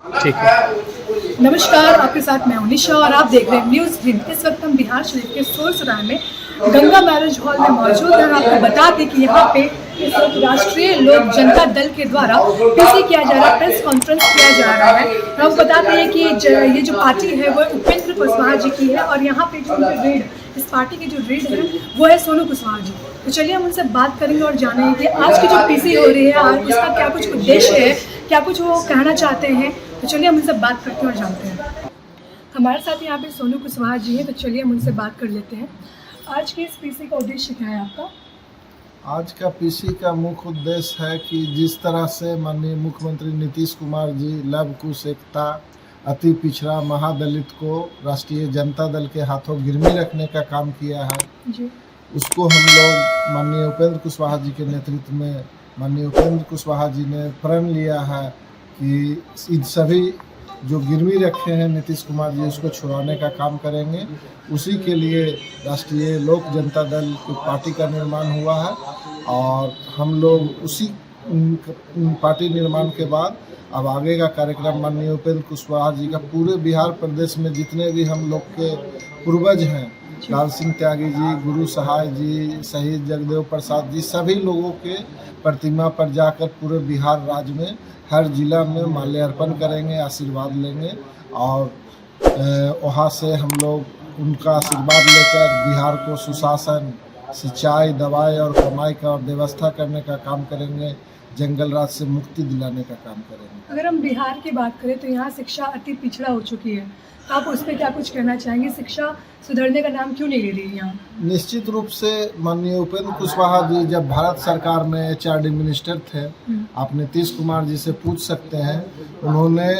ठीक है। नमस्कार, आपके साथ मैं निशा और आप देख रहे हैं न्यूज़ हिंद। इस वक्त हम बिहार शरीफ के सोरसराय में गंगा मैरिज हॉल में मौजूद हैं। आपको बता दें कि यहाँ पे इस वक्त राष्ट्रीय लोक जनता दल के द्वारा पीसी किया जा रहा है, प्रेस कॉन्फ्रेंस किया जा रहा है। हम बताते हैं कि ये जो पार्टी है वो उपेंद्र कुशवाहा जी की है और यहाँ पे जो उनकी रीढ़, इस पार्टी की जो रीढ़ है वो है सोनू कुशवाहा जी। तो चलिए हम उनसे बात करेंगे और जानेंगे कि आज की जो पीसी हो रही है आज उसका क्या कुछ उद्देश्य है, क्या कुछ वो कहना चाहते हैं। तो चलिए हम उनसे बात करते हैं और जानते हैं। हमारे साथ यहाँ पे सोनू कुशवाहा जी हैं, तो चलिए हम उनसे बात कर लेते हैं। आज के इस पीसी का उद्देश्य क्या है आपका? आज का पीसी का मुख्य उद्देश्य है कि जिस तरह से माननीय मुख्यमंत्री नीतीश कुमार जी लव कुश एकता अति पिछड़ा महादलित को राष्ट्रीय जनता दल के हाथों गिरवी रखने का काम किया है जी। उसको हम लोग माननीय उपेंद्र कुशवाहा जी के नेतृत्व में माननीय उपेंद्र कुशवाहा जी ने प्रण लिया है कि इन सभी जो गिरवी रखे हैं नीतीश कुमार जी उसको छुड़ाने का काम करेंगे। उसी के लिए राष्ट्रीय लोक जनता दल की पार्टी का निर्माण हुआ है और हम लोग उसी पार्टी निर्माण के बाद अब आगे का कार्यक्रम माननीय उपेंद्र कुशवाहा जी का पूरे बिहार प्रदेश में जितने भी हम लोग के पूर्वज हैं, लाल सिंह त्यागी जी, गुरु सहाय जी, शहीद जगदेव प्रसाद जी, सभी लोगों के प्रतिमा पर जाकर पूरे बिहार राज्य में हर जिला में माल्यार्पण करेंगे, आशीर्वाद लेंगे और वहाँ से हम लोग उनका आशीर्वाद लेकर बिहार को सुशासन, सिंचाई, दवाई और कमाई का व्यवस्था करने का काम करेंगे, जंगल राज से मुक्ति दिलाने का काम करेंगे। अगर हम बिहार की बात करें तो यहाँ शिक्षा अति पिछड़ा हो चुकी है, तो आप उस पर क्या कुछ कहना चाहेंगे? शिक्षा सुधरने का नाम क्यों नहीं ले रही है यहाँ? निश्चित रूप से माननीय उपेंद्र कुशवाहा जी जब भारत सरकार में एचआरडी मिनिस्टर थे, आप नीतीश कुमार जी से पूछ सकते हैं, उन्होंने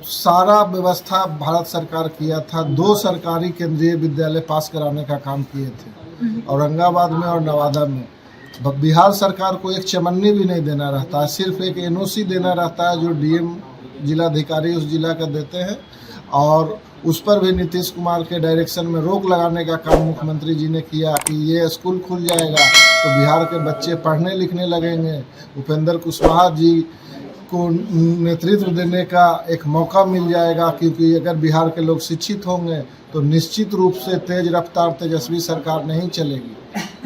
सारा व्यवस्था भारत सरकार किया था। 2 सरकारी केंद्रीय विद्यालय पास कराने का काम किए थे औरंगाबाद में और नवादा में। बिहार सरकार को एक चमन्नी भी नहीं देना रहता है, सिर्फ एक एनओसी देना रहता है जो डीएम जिलाधिकारी उस जिला का देते हैं और उस पर भी नीतीश कुमार के डायरेक्शन में रोक लगाने का काम मुख्यमंत्री जी ने किया कि ये स्कूल खुल जाएगा तो बिहार के बच्चे पढ़ने लिखने लगेंगे। उपेंद्र कुशवाहा जी को नेतृत्व देने का एक मौका मिल जाएगा, क्योंकि अगर बिहार के लोग शिक्षित होंगे तो निश्चित रूप से तेज रफ्तार तेजस्वी सरकार नहीं चलेगी,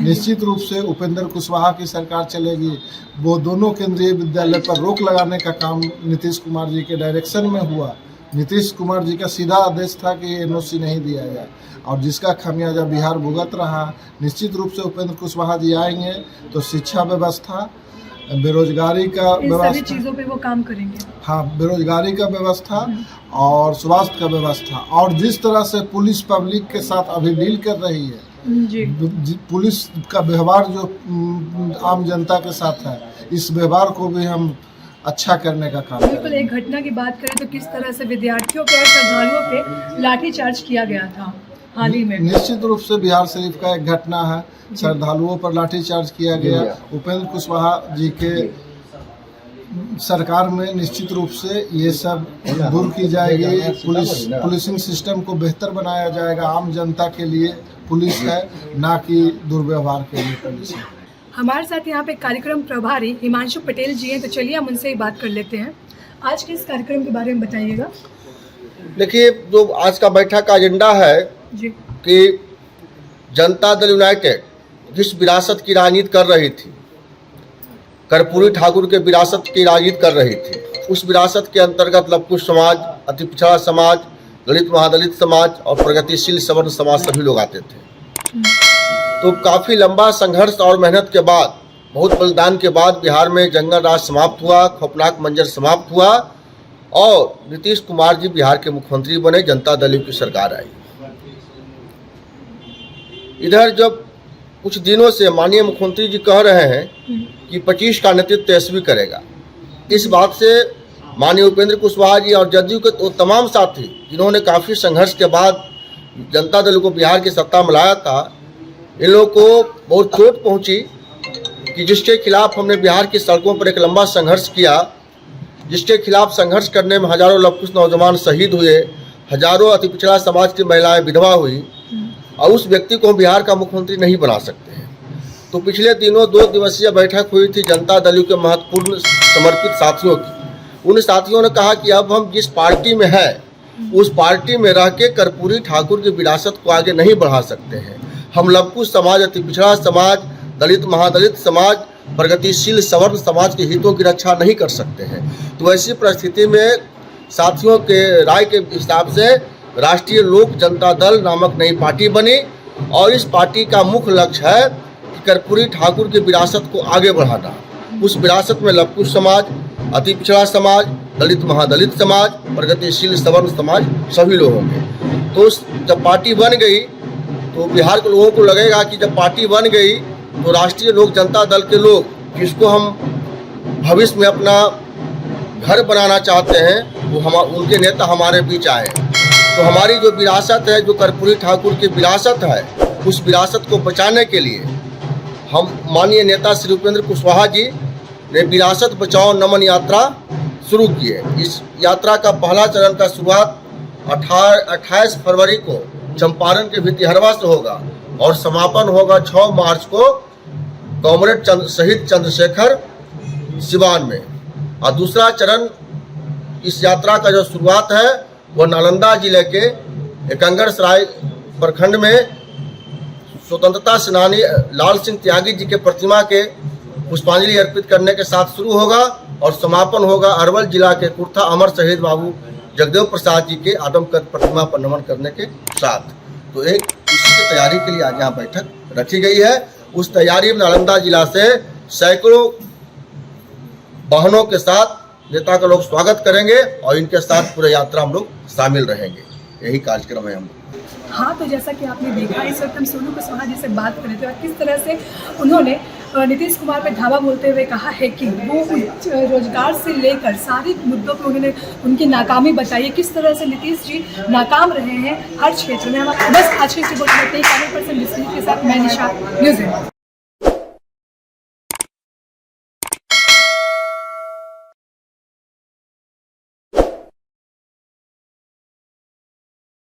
निश्चित रूप से उपेंद्र कुशवाहा की सरकार चलेगी। वो दोनों केंद्रीय विद्यालय पर रोक लगाने का काम नीतीश कुमार जी के डायरेक्शन में हुआ। नीतीश कुमार जी का सीधा आदेश था कि एनओसी नहीं दिया जाए और जिसका खामियाजा बिहार भुगत रहा। निश्चित रूप से उपेंद्र कुशवाहा जी आएंगे तो शिक्षा व्यवस्था, बेरोजगारी का व्यवस्था, सभी चीज़ों पे वो काम करेंगे। हाँ, बेरोजगारी का व्यवस्था और स्वास्थ्य का व्यवस्था और जिस तरह से पुलिस पब्लिक के साथ अभी डील कर रही है जी। पुलिस का व्यवहार जो आम जनता के साथ है, इस व्यवहार को भी हम अच्छा करने का काम बिल्कुल। एक घटना की बात करें तो किस तरह से विद्यार्थियों पे और श्रद्धालुओं पे लाठीचार्ज किया गया था हाल ही में? निश्चित रूप से बिहार शरीफ का एक घटना है, श्रद्धालुओं पर लाठीचार्ज किया गया। उपेंद्र कुशवाहा जी के सरकार में निश्चित रूप से ये सब दूर की जाएगी। पुलिसिंग सिस्टम को बेहतर बनाया जाएगा। आम जनता के लिए पुलिस है, ना कि दुर्व्यवहार के लिए पुलिस है। हमारे साथ यहाँ पे कार्यक्रम प्रभारी हिमांशु पटेल जी हैं, तो चलिए हम उनसे ही बात कर लेते हैं। आज के इस कार्यक्रम के बारे में बताइएगा। देखिए, जो आज का बैठक का एजेंडा है जी कि जनता दल यूनाइटेड जिस विरासत की राजनीति कर रही थी, कर्पूरी ठाकुर के विरासत की राजनीति कर रही थी, उस विरासत के अंतर्गत लवकुश समाज, अति पिछड़ा समाज, दलित महादलित समाज और प्रगतिशील सवर्ण समाज सभी लोग आते थे। तो काफ़ी लंबा संघर्ष और मेहनत के बाद, बहुत बलिदान के बाद बिहार में जंगल राज समाप्त हुआ, खौफनाक मंजर समाप्त हुआ और नीतीश कुमार जी बिहार के मुख्यमंत्री बने, जनता दल की सरकार आई। इधर जब कुछ दिनों से माननीय मुख्यमंत्री जी कह रहे हैं कि 25 का नेतृत्व तेजस्वी करेगा, इस बात से माननीय उपेंद्र कुशवाहा जी और जदयू के तो तमाम साथी जिन्होंने काफ़ी संघर्ष के बाद जनता दल को बिहार की सत्ता में लाया था, इन लोगों को बहुत चोट पहुंची कि जिसके खिलाफ हमने बिहार की सड़कों पर एक लंबा संघर्ष किया, जिसके खिलाफ संघर्ष करने में हजारों लवकुश नौजवान शहीद हुए, हजारों अति पिछड़ा समाज की महिलाएं विधवा हुई और उस व्यक्ति को हम बिहार का मुख्यमंत्री नहीं बना सकते हैं। तो पिछले दिनों 2 दिवसीय बैठक हुई थी जनता दल के महत्वपूर्ण समर्पित साथियों की। उन साथियों ने कहा कि अब हम जिस पार्टी में हैं उस पार्टी में रह के कर्पूरी ठाकुर की विरासत को आगे नहीं बढ़ा सकते हैं। हम लवकुश समाज, अति पिछड़ा समाज, दलित महादलित समाज, प्रगतिशील सवर्ण समाज के हितों की रक्षा नहीं कर सकते हैं। तो ऐसी परिस्थिति में साथियों के राय के हिसाब से राष्ट्रीय लोक जनता दल नामक नई पार्टी बनी और इस पार्टी का मुख्य लक्ष्य है कि कर्पूरी ठाकुर की विरासत को आगे बढ़ाना। उस विरासत में लवकुश समाज, अति पिछड़ा समाज, दलित महादलित समाज, प्रगतिशील सवर्ण समाज सभी लोग होंगे। तो जब पार्टी बन गई तो बिहार के लोगों को लगेगा कि जब पार्टी बन गई तो राष्ट्रीय लोक जनता दल के लोग जिसको हम भविष्य में अपना घर बनाना चाहते हैं वो उनके नेता हमारे बीच आए। तो हमारी जो विरासत है, जो कर्पूरी ठाकुर की विरासत है, उस विरासत को बचाने के लिए हम माननीय नेता श्री उपेंद्र कुशवाहा जी ने विरासत बचाओ नमन यात्रा शुरू की है। इस यात्रा का पहला चरण का शुरुआत 28 फरवरी को चंपारण के भितिहरवा से होगा और समापन होगा 6 मार्च को कॉमरेड शहीद चंद्रशेखर सिवान में। और दूसरा चरण इस यात्रा का जो शुरुआत है वो नालंदा जिले के एकंगड़ सराय प्रखंड में स्वतंत्रता सेनानी लाल सिंह त्यागी जी के प्रतिमा के पुष्पांजलि अर्पित करने के साथ शुरू होगा और समापन होगा अरवल जिला के कुर्था अमर शहीद बाबू जगदेव प्रसाद जी के आदमकद प्रतिमा पर नमन करने के साथ। तो एक इसी की तैयारी के लिए आज यहाँ बैठक रखी गई है। उस तैयारी में नालंदा जिला से सैकड़ों वाहनों के साथ नेता का लोग स्वागत करेंगे और इनके साथ पूरे यात्रा हम लोग शामिल रहेंगे। यही कार्यक्रम है हम। हाँ, तो जैसा कि आपने देखा इस वक्त हम सोनू कुशवाहा जी से बात कर रहे थे और किस तरह से उन्होंने नीतीश कुमार पे धावा बोलते हुए कहा है कि वो रोजगार से लेकर सारे मुद्दों पे उन्होंने उनकी नाकामी बताई है। किस तरह से नीतीश जी नाकाम रहे हैं हर क्षेत्र में। हम बस आज के रिपोर्ट करते हैं कैमरा पर्सन के साथ मैं निशा, न्यूज़।